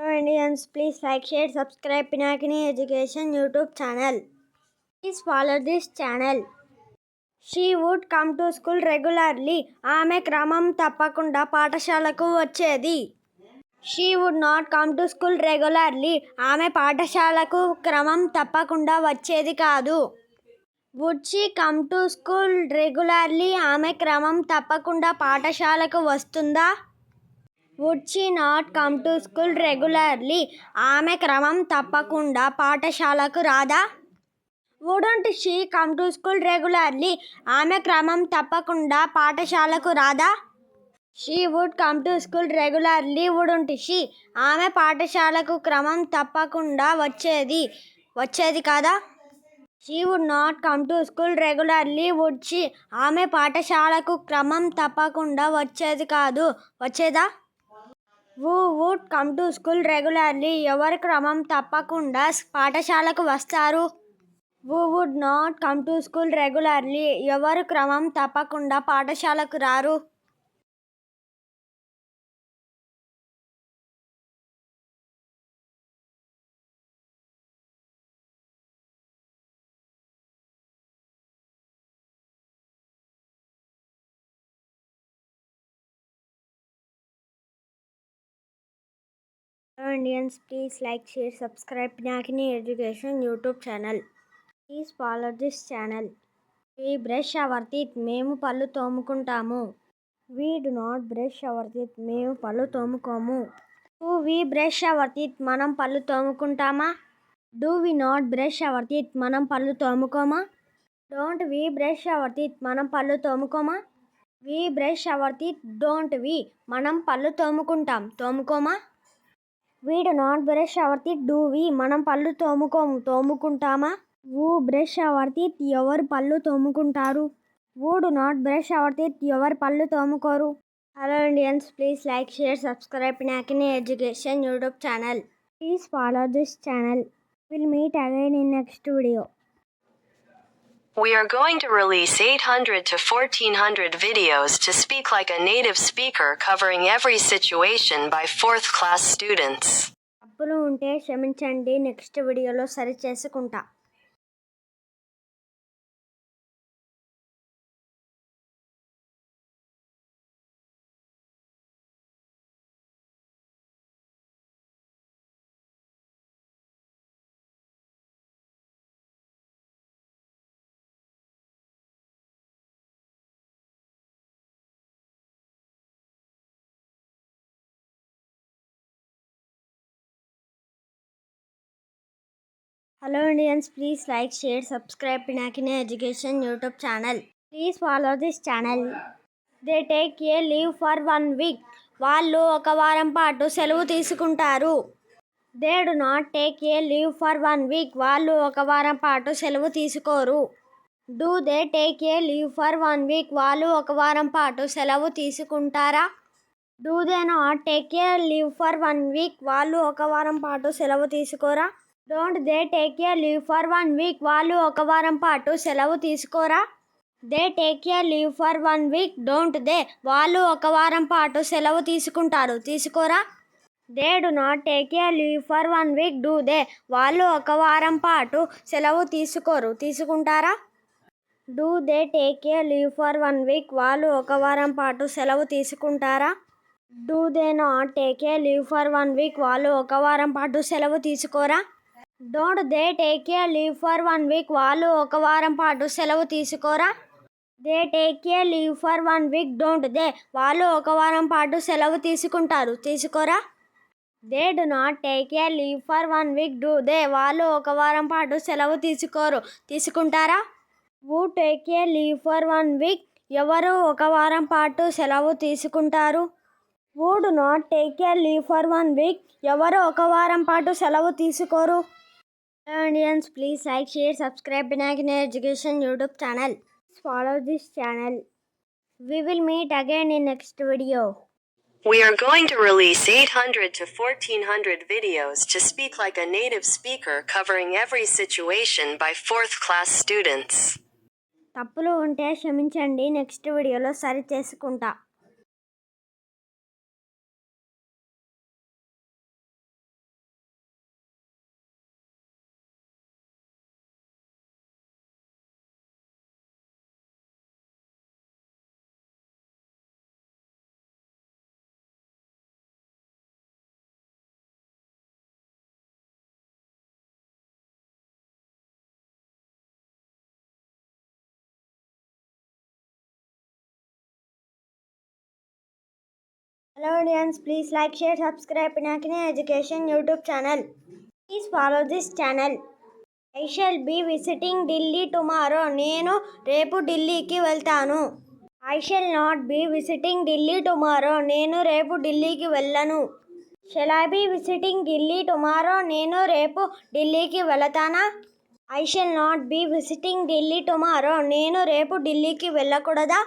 Hello Indians, please like, share, subscribe Pinakini Education YouTube channel. Please follow this channel. She would come to school regularly. ఆమె క్రమం తప్పకుండా పాఠశాలకు వచ్చేది. She would not come to school regularly. ఆమె పాఠశాలకు క్రమం తప్పకుండా వచ్చేది కాదు. Would she come to school regularly? ఆమె క్రమం తప్పకుండా పాఠశాలకు వస్తుందా? Would she not come to school regularly? ఆమె క్రమం తప్పకుండా పాఠశాలకు రాదా? Wouldn't she come to school regularly? ఆమె క్రమం తప్పకుండా పాఠశాలకు రాదా? She would come to school regularly, wouldn't she? ఆమె పాఠశాలకు క్రమం తప్పకుండా వచ్చేది కాదా? She would not come to school regularly, would she? ఆమె పాఠశాలకు క్రమం తప్పకుండా వచ్చేది కాదు, వచ్చేదా? Who would come to school regularly? ఎవరు క్రమం తప్పకుండా పాఠశాలకు వస్తారు? Who would not come to school regularly? ఎవరు క్రమం తప్పకుండా పాఠశాలకు రారు? Hello Indians, please like, share, subscribe Pinakini Education YouTube channel. Please follow this channel. We brush our teeth. మేము పళ్ళు తోముకుంటాము. We do not brush our teeth. మేము పళ్ళు తోముకోము. Do we brush our teeth? మనం పళ్ళు తోముకుంటామా? Do we not brush our teeth? మనం పళ్ళు తోముకోమా? Don't we brush our teeth? మనం పళ్ళు తోముకోమా? We brush our teeth. Don't we? మనం పళ్ళు తోముకుంటాం, తోముకోమా? We do not brush our teeth, do we? మనం పళ్ళు తోముకోము, తోముకుంటామా? Who brush our teeth? ఎవరు పళ్ళు తోముకుంటారు? Who do not brush our teeth? ఎవరు పళ్ళు తోముకోరు? Hello Indians, please like, share, subscribe Pinakini Education YouTube channel. Please follow this channel. We'll meet again in next video. We are going to release 800 to 1400 videos to speak like a native speaker covering every situation by 4th class students. తప్పులు ఉంటే క్షమించండి, next వీడియోలో సరి చేసుకుంటా. Hello Indians, please like, share, subscribe Pinakini Education YouTube channel. Please follow this channel. They take a leave for 1 week. వాళ్ళు ఒక వారం పాటు సెలవు తీసుకుంటారు. They do not take a leave for 1 week. వాళ్ళు ఒక వారం పాటు సెలవు తీసుకోరు. Do they take a leave for 1 week? వాళ్ళు ఒక వారం పాటు సెలవు తీసుకుంటారా? Do they not take a leave for 1 week? వాళ్ళు ఒక వారం పాటు సెలవు తీసుకోరా? Don't they take a leave for 1 week? వాళ్ళు ఒక వారం పాటు సెలవు తీసుకోరా? They take a leave for 1 week, don't they? వాళ్ళు ఒక వారం పాటు సెలవు తీసుకుంటారు, తీసుకోరా? They do not take a leave for 1 week, do they? వాళ్ళు ఒక వారం పాటు సెలవు తీసుకోరు, తీసుకుంటారా? Do they take a leave for 1 week? వాళ్ళు ఒక వారం పాటు సెలవు తీసుకుంటారా? Do they not take a leave for 1 week? వాళ్ళు ఒక వారం పాటు సెలవు తీసుకోరా? Don't they take a leave for 1 week? వాళ్ళు ఒక వారం పాటు సెలవు తీసుకోరా? They take a leave for 1 week, don't they? వాళ్ళు ఒక వారం పాటు సెలవు తీసుకుంటారు, తీసుకోరా? They do not take a leave for 1 week, do they? వాళ్ళు ఒక వారం పాటు సెలవు తీసుకోరు, తీసుకుంటారా? Who take a leave for 1 week? ఎవరు ఒక వారం పాటు సెలవు తీసుకుంటారు? Who do not take a leave for 1 week? ఎవరు ఒక వారం పాటు సెలవు తీసుకోరు? Hello Indians, please like, share, subscribe Pinakini Education YouTube channel. Please follow this channel. We will meet again in next video. We are going to release 800 to 1400 videos to speak like a native speaker covering every situation by 4th class students. తప్పులు ఉంటే క్షమించండి, next వీడియోలో సరి చేసుకుంటా. Hello audience, please like, share, subscribe Pinakini Education YouTube channel. Please follow this channel. I shall be visiting Delhi tomorrow. నేను రేపు ఢిల్లీకి వెళ్తాను. I shall not be visiting Delhi tomorrow. నేను రేపు ఢిల్లీకి వెళ్ళను. Shall I be visiting Delhi tomorrow? నేను రేపు ఢిల్లీకి వెళతానా? I shall not be visiting Delhi tomorrow. నేను రేపు ఢిల్లీకి వెళ్ళకూడదా?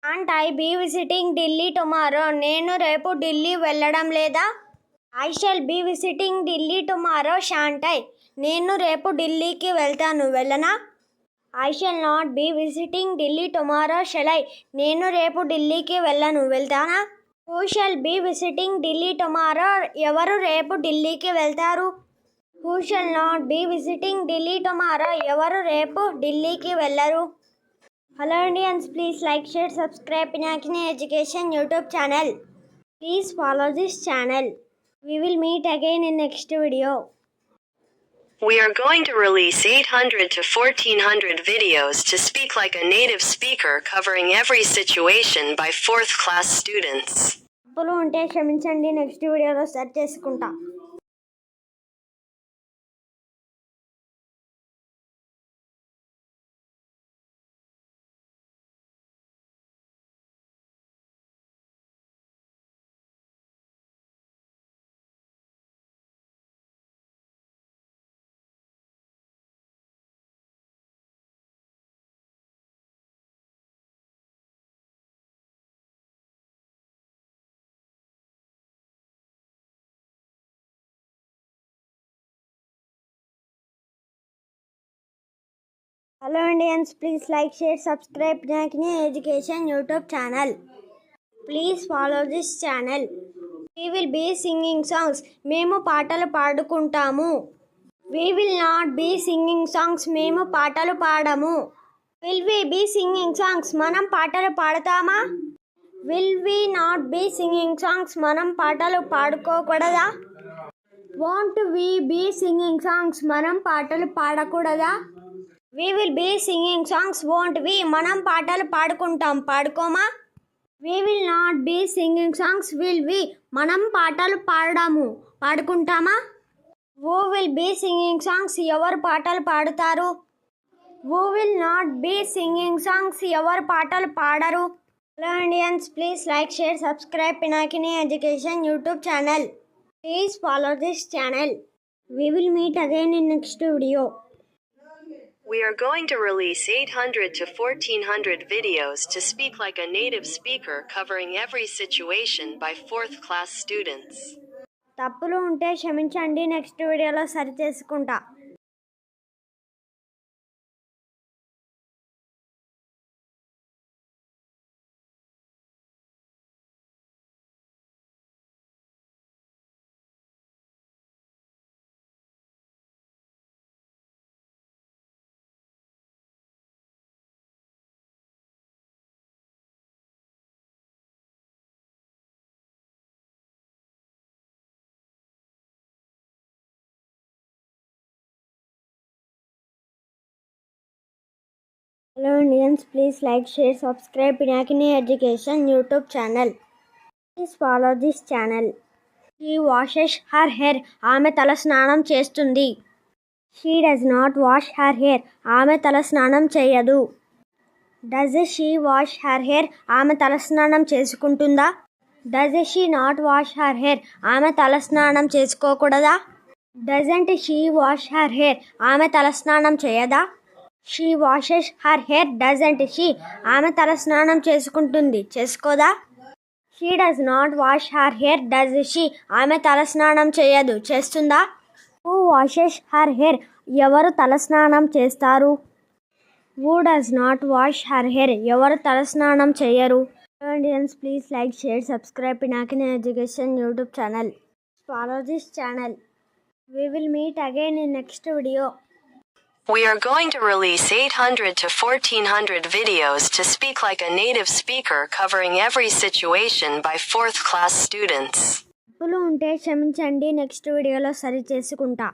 Can't I be visiting Delhi tomorrow? నేను రేపు ఢిల్లీ వెళ్ళడం లేదా? I shall be visiting Delhi tomorrow. Shan't I? నేను రేపు ఢిల్లీకి వెళ్తాను వెళ్ళనా? I shall not be visiting Delhi tomorrow. Shall I? నేను రేపు ఢిల్లీకి వెళ్ళను వెళ్తానా? Who shall be visiting Delhi tomorrow? ఎవరు రేపు ఢిల్లీకి వెళ్తారు? Who shall not be visiting Delhi tomorrow? ఎవరు రేపు ఢిల్లీకి వెళ్ళరు? Hello Indians, please like, share, subscribe Pinakini Education YouTube channel. Please follow this channel. We will meet again in next video. We are going to release 800 to 1400 videos to speak like a native speaker covering every situation by 4th class students. తప్పులు ఉంటే క్షమించండి, next వీడియోలో search చేసుకుంటా. Hello Indians, please like, share, subscribe Pinakini Education YouTube channel. Please follow this channel. We will be singing songs. మేము పాటలు పాడుకుంటాము. We will not be singing songs. మేము పాటలు పాడము. Will we be singing songs? మనం పాటలు పాడతామా? Will we not be singing songs? మనం పాటలు పాడుకోకూడదా? Won't we be singing songs? మనం పాటలు పాడకూడదా? We will be singing songs. Won't we? మనం పాటలు పాడుకుంటాం పాడుకోమా? We will not be singing songs. Will we? మనం పాటలు పాడము పాడుకుంటామా? Who will be singing songs? ఎవరు పాటలు పాడుతారు? Who will not be singing songs? ఎవరు పాటలు పాడరు? Hello Indians, please like, share, subscribe Pinakini Education YouTube channel. Please follow this channel. We will meet again in next video. We are going to release 800 to 1400 videos to speak like a native speaker covering every situation by 4th class students. తప్పులు ఉంటే క్షమించండి, next వీడియోలో సరి చేసుకుంటా. Hello Indians, please like, share, subscribe Pinakini Education YouTube channel. Please follow this channel. She washes her hair. ఆమె తల స్నానం చేస్తుంది. She does not wash her hair. ఆమె తల స్నానం చేయదు. Does she wash her hair? ఆమె తల స్నానం చేసుకుంటుందా? Does she not wash her hair? ఆమె తల స్నానం చేసుకోకూడదా? Doesn't she wash her hair? ఆమె తల స్నానం చేయదా? She washes her hair. Doesn't she? ఆమె తల స్నానం చేసుకుంటుంది చేసుకోదా? She does not wash her hair. Does she? ఆమె తల స్నానం చేయదు చేస్తుందా? Who washes her hair? ఎవరు తల స్నానం చేస్తారు? Who does not wash her hair? ఎవరు తల స్నానం చేయరు? Audience, please like, share, subscribe Pinakini Education YouTube channel. Follow this channel. We will meet again in next video. We are going to release 800 to 1400 videos to speak like a native speaker covering every situation by 4th class students. తప్పులు ఉంటే క్షమించండి, next వీడియోలో సరి చేసుకుంటా.